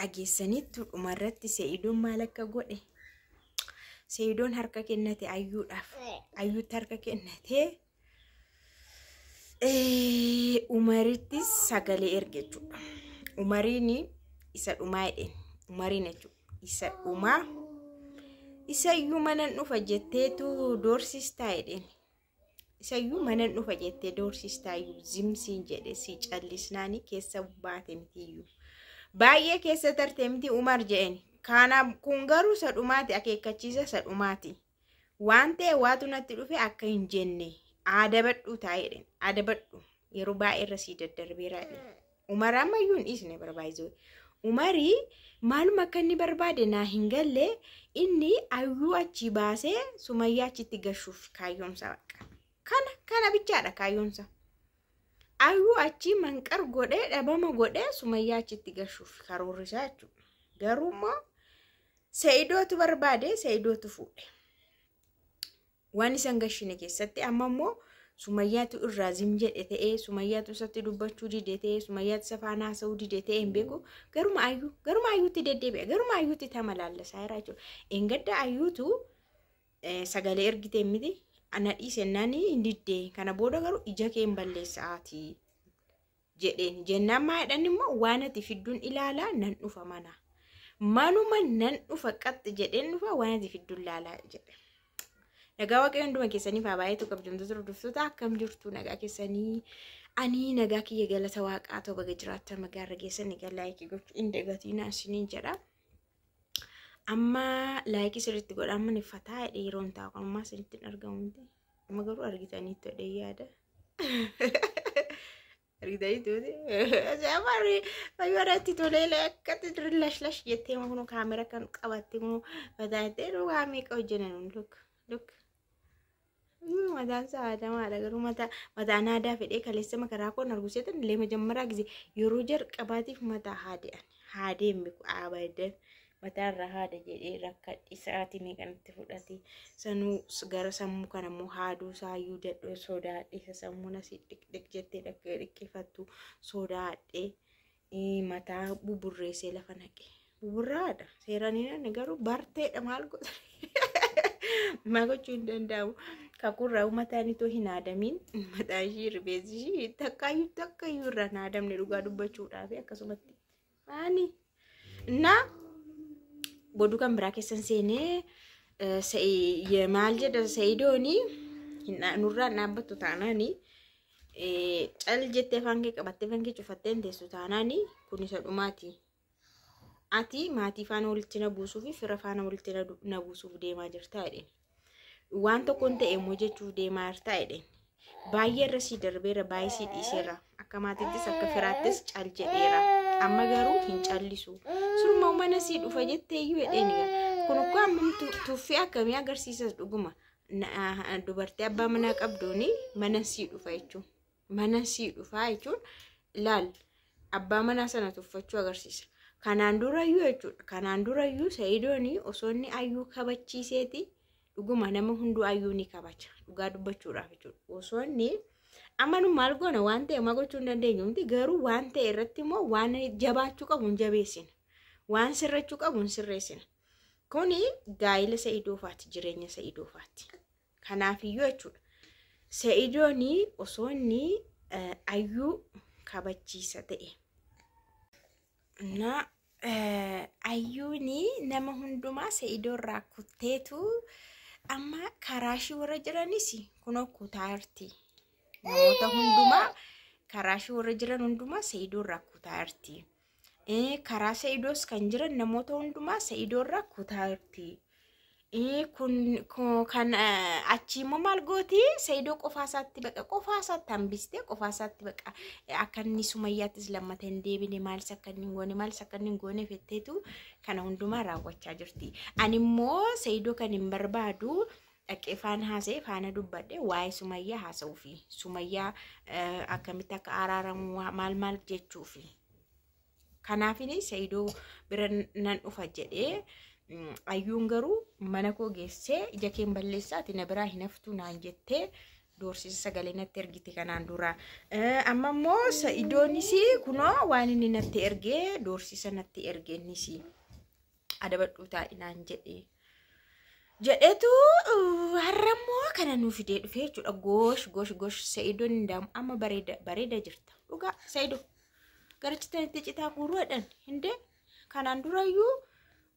ageessanitti dhumarratti Sa'iidoon maal akka godhe Sa'iidoon harka kennate ayyuudhaaf ayyuutti harka kennate Umaritti sagalee erge jechuudha. Umariin isa dhumaa jedheen Umariin jechuudha isa dhumaa isayyuu mana dhufa jetteetu doorsistaa jedheen isayyuu mana dhufa jettee doorsistaa iyyuu zimsiin jedhe si callisnaani keessa baate mitiyyuu baay'ee keessa tarte miti Umar jedheen kana kun garuu sadhumaati akeekkachiisa sadhumaati waan ta'e waatu natti dhufe akka hin jenne aadabadhu taa'edhen aadabadhu yeroo baay'ee irra si daddarbeera Umar ammayyuun isne barbaayisoo Umari maaluma akka inni barbaade naa hin galle inni ayyuu achi baasee Sumayyaa achitti gashuuf kaayyoomsa baqa kana bichaadha kaayyoomsa ayyuu achi manqar godhee dhabama godhee Sumayyaa achitti gashuuf karoorrisaa jechuudha. Garuu immoo Sa'iidootu barbaade Sa'iidootu fuudhe waan isan gashine keessatti amma immoo Sumayyaatu irraa zim jedhe ta'ee Sumayyaatu isatti dubbachuu dide ta'ee Sumayyaatu safaanaa haasa'uu dide ta'ee hin beeku garuma ayyuutti deddeebi'a garuma ayyuutti tamalallasaa jira jechuudha. Engadda ayyuutu sagalee ergite miti ana dhiisennaani hin diddee kana booda garuu ija kee hin balleessaati jedheen jennaan maadhaan immoo waan ati fidduun ilaalaa nan dhufa manuma nan dhufa qaxxi jedheen dhufa waan ati fidduun ilaalaa jedhe. Nagaa waaqayyoon hunduma keessanii faa baay'eetu qabdamtoota hordoftoota akkam jirtu nagaa keessanii ani nagaa kiyya galata waaqaa ta'u baga jiraattan magaarra keessanii kan laayikii gochuu hin dagatinaa isiniin jedha. Amma laayikii sirriitti godhaa maniffataa jedhee yeroon taa'u kanummaa sirriitti hin argamu miti. Amma garuu argitaniitu jedhee yaada. Argitaniitu miti. Fayyadaatti tolee akkatti lash jettee kun kaamera kan qabatte kun fataattee dhugaa meeqa hojjenan look. Mataan saada maadha garuu mataa naadaa fedhee kaleessa makaraa koon arguseetan illee majammaraa ጊዜ yeroo jalqabaatiif mataa haadeen miku abadan mataa irraa haada jedhee rakkadhi sa'aatii meeqanitti fudhate sanuu gara sammuu kana immoo haaduu saayyuu dadhoo sodaadhe sammuu nasi dhiq jettee dhiqqifattu sodaadhe mataa buburreessee lafa naqe buburraadha seeraniin garuu barteedha maal godha magochuu hin danda'amu. Kakurraa uummataan itoo hin aadamin mataa ishii rifeensi ishii takkaayyuu irraa hin aadamne dhugaa dubbachuudhaaf akkasumatti na goduu kan biraa keessan seenee maal jedha Sa'iidooni nurraa dhaabbattu taanaani cal jettee afaan kee qabattee afaan kee cufattee hin teessu taanaani kun isa dhumaati. Ati maatii faana walitti na buusuu fi fira faana walitti na buusuuf deemaa jirta jedheen. Waan tokkoon ta'e immoo jechuuf deemaa jirta jedheen. Baay'ee irra si darbeera baay'ee si dhiiseera akka maatiittis akka firaattis cal jedheera amma garuu hin callisu sunuma mana si dhufa jettee iyyuu jedheen kun ukkoo amma tuffii akkamii agarsiisas dhuguma dubartii abbaa manaa qabduuni mana si dhufa jechuun laal abbaa manaa sana tuffachuu agarsiisa. Kanaan durayyuu Sa'iidooni osoo inni ayyuu kabachiiseeti dhuguma nama hunduu ayyuu ni kabacha dhugaa dubbachuudhaaf jechuudha. Osoo inni amma nu maal goona waan ta'e gochuu hin dandeenyu miti garuu waan ta'e irratti immoo waan jabaachuu qabu hin jabeessina waan sirrachuu qabu hin sirreessina. Kuni gaa'ila Sa'iidoofaati jireenya Sa'iidoofaati. Kanaafiyyuu jechuudha Sa'iidooni osoo inni ayyuu kabachiisa ta'e. Na ayyuuni nama hundumaa Sa'iidoo irraa kutteetu amma karaashii warra jiranis kun kutaa jirti. Namoota hundumaa karaashii warra jiran hundumaa Sa'iidoo irraa kutaa jirti. Karaa Sa'iidoos kan jiran namoota hundumaa Sa'iidoo irraa kutaa jirti. Kan achi immoo maal gooti Sa'iidoo qofaasaatti hambiste qofaasaatti baqa akka inni Sumayyaattis lammata hin deebine maalis akka inni hin goone fetteetu kana hundumaa raawwachaa jirti. Ani immoo Sa'iidoo kan hin barbaadu dhaqee faana haasa'ee faana dubbadhe waa'ee Sumayyaa haasa'uufi Sumayyaa akkamitti akka araaramu maal jechuufi kanaafini Sa'iidoo bira nan dhufa jedhee. Ayyuun garuu mana koo geessee ija keen balleessaati na biraa hin haftu naan jettee doorsisa sagalee natti ergite kanaan dura. Amma immoo Sa'idoonis kunoo waan inni natti ergee doorsisa natti ergeennis adabadhuu taa'inaan jedheetu har'ammoo kana nuuf fidee dhufee jechuudha. Gosh Sa'idoon indaamu amma bareeda jirta. Dhugaa Sa'idoo garachittanitti citaa guuruudhaan hinde kanaan durayyuu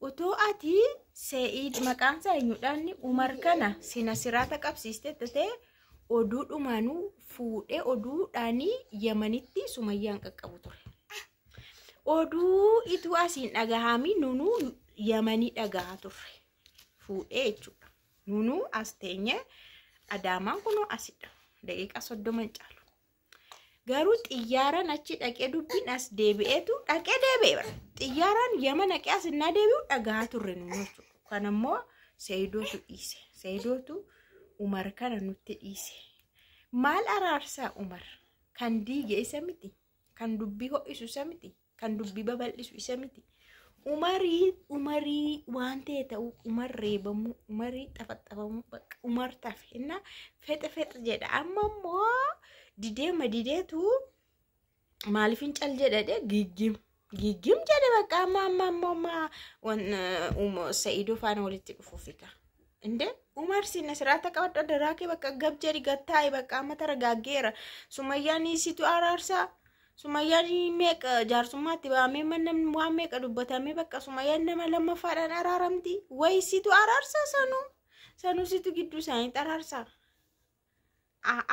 utoo ati Sa'id maqaan isaa eenyudhaan Umar kana sina siraata qabsiiste ta'e oduu dhumaanuu fuudhee oduudhaan Yamanitti Sumayyaan qaqqabu ture. Oduu itu asiin dhagahami nunu Yamanii dhagahaa turre. Fuudhee jechuudha. Nunu as teenye Adaamaan kunoo asidha. Daqiiqaa 30 caalu. Garuu xiyyaaraan achi dhaqee dubbiin as deebi'eetu dhaqee deebi'e. Xiyyaaraan Yaman dhaqee as innaa deebi'u dhagahaa turre nunu jechuudha. Kanammoo Sa'idootu dhiise. Sa'idootu Umar kana nutti dhiise. Maal araarsaa Umar? Kan diige isa miti. Kan dubbii ho'isu isa miti. Kan dubbii babal'isu isa miti. Umarii waan ta'e ta'u Umar reebamu, Umarii xafaxafamu, Umar tafe inna fexe jedha. Amma immoo dideetu maaliifin cal jedhadhe giggim jedhe bakka amma Sa'idoo faana walitti dhufuufika. Inde Umar sinna siraata qabadhu daraakee bakka gab jedhi gattaa'e bakka amma taragaaggeera. Sumayyaan isitu araarsaa. Sumayyaan meeqa jaarsummaatti baamee manam waan meeqa dubbatamee bakka Sumayyaan nama lammaffaadhaan araaramti. Wayisitu araarsaa sanuu situ gidduu isaaniitti araarsaa.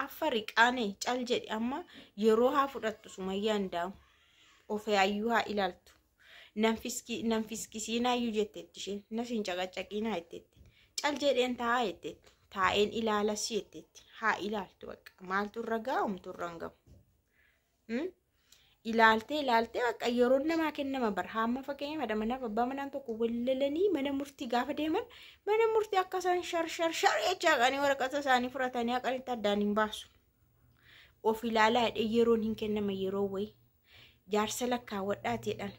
Affari qaanee cal jedhi amma yeroo haa fudhattu Sumayyaan daamu. Ofee ayyuu haa ilaaltu. Nanfiskisiinaayyuu jetteetti isheen. Nafin caqacaqiinaa jetteetti. Cal jedheen taa'aa jetteetti. Taa'een ilaalas jetteetti. Haa ilaaltu bakka. Maaltu irra ga'a humtu irra hin gahu. Ilaalte bakka yeroo namaa kennama bar hamma fakkeenya madama nafa abbaa manaan tokko wallalanii mana murtii gaafa deeman mana murtii akka isaan shar jechaa qanii waraqata isaanii fudhatanii haqanitti addaan hin baasu. Of ilaalaa yeroon hin kennama yeroo wayi jaarsa lakkaawwadhaatiidhaan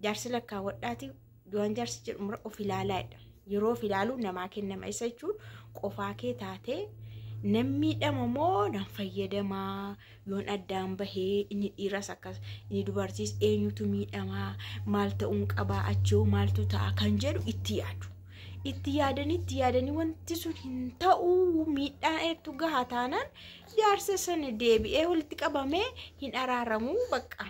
jaarsa lakkaawwadhaati waan jaarsi jedhu of ilaalaadha. Yeroo of ilaaluu namaa kennama isa jechuun qofaa kee taatee namni dhamamoo nan fayyadamaa yoon addaan bahee inni dhiiras akkas inni dubartiis eenyutu miidhamaa maal ta'uun qabaa achoo maaltu ta'a kan jedhu itti yaadanii wanti sun hin ta'uu miidhaan eetu gahaa taanaan jaarsa sana deebi'ee walitti qabamee hin araaramuu bakka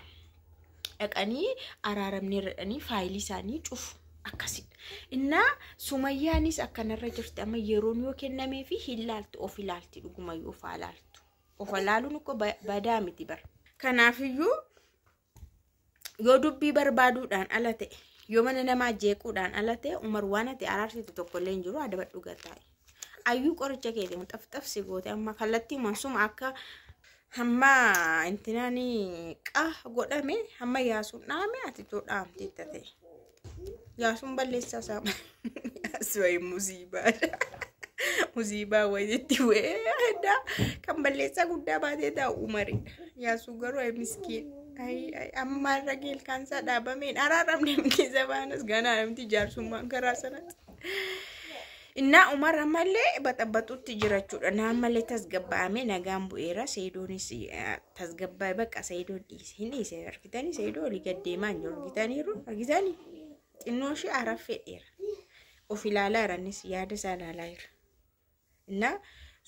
dhaqanii araaramnee radhanii faayilii isaanii cufu. Akkasidha. Innaa Sumayyaanis akkanarra jirti amma yeroon yoo kennamee fi hin laaltu of ilaalti dhuguma yoo of ilaaltu. Of ilaaluun uko badaa miti bar. Kanaafiyyuu yoo dubbii barbaaduudhaan ala ta'e yoo mana namaa jeequudhaan ala ta'e Umar waan ati araarsitu tokko illee hin jiru adabadhu gattaa'e. Ayyuu qoricha keetiin xafxafsi goote amma kallattii mansuma akka hamma intinaanii godhame hamma yaasuun dhaame ati too dhaamte ta'e. Yaasuun balleessaa saama. Yaasuun musiibaa wayiitti weedha. Kan balleessaa guddaa baatee taa'u Umaridha. Yaasuun garuu miskiin. Amma irra geelkaansaa dhaabameen araaramne miti zabaanas ganaa namti jaarsummaan karaa sanatti. Innaa Umar ammallee baxabbatutti jirachuudha. Naammallee tasgabbaa'amee nagaan bu'eera. Sa'idoonis tasgabbaa'e bakka Sa'idoon dhiise. Hin dhiise argitanii Sa'idoo olii gaddeemaa hin jiru argitanii. Xinnoo ishee araffee dheera. Of ilaalaa jiranis yaada isaa ilaalaa jira. Innaa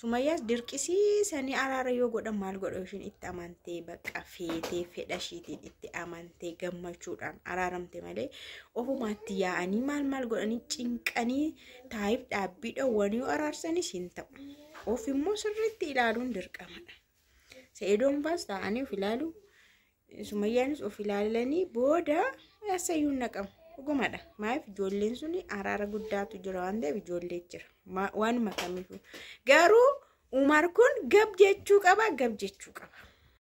Sumayyaas dirqisiisanii araara yoo godhan maal godha ishiin itti amantee bakka feetee fedha ishiitiin itti amantee gammachuudhaan araaramte malee ofumaatti yaa'anii maal godhanii cinqanii taayiif dhaabbii dhowwanii yoo araarsanis hin ta'u. Of immoo sirriitti ilaaluun dirqamadha. Sa'idoon baas taa'anii of ilaalu. Sumayyaanis of ilaalanii booda yaasayyuun naqamu. Dhugumadha. Maaf ijoolleen suni araara guddaatu jira waan ta'eef ijoollee jira. Waanuma kamiifuu. Garuu Umar kun gab jechuu qaba.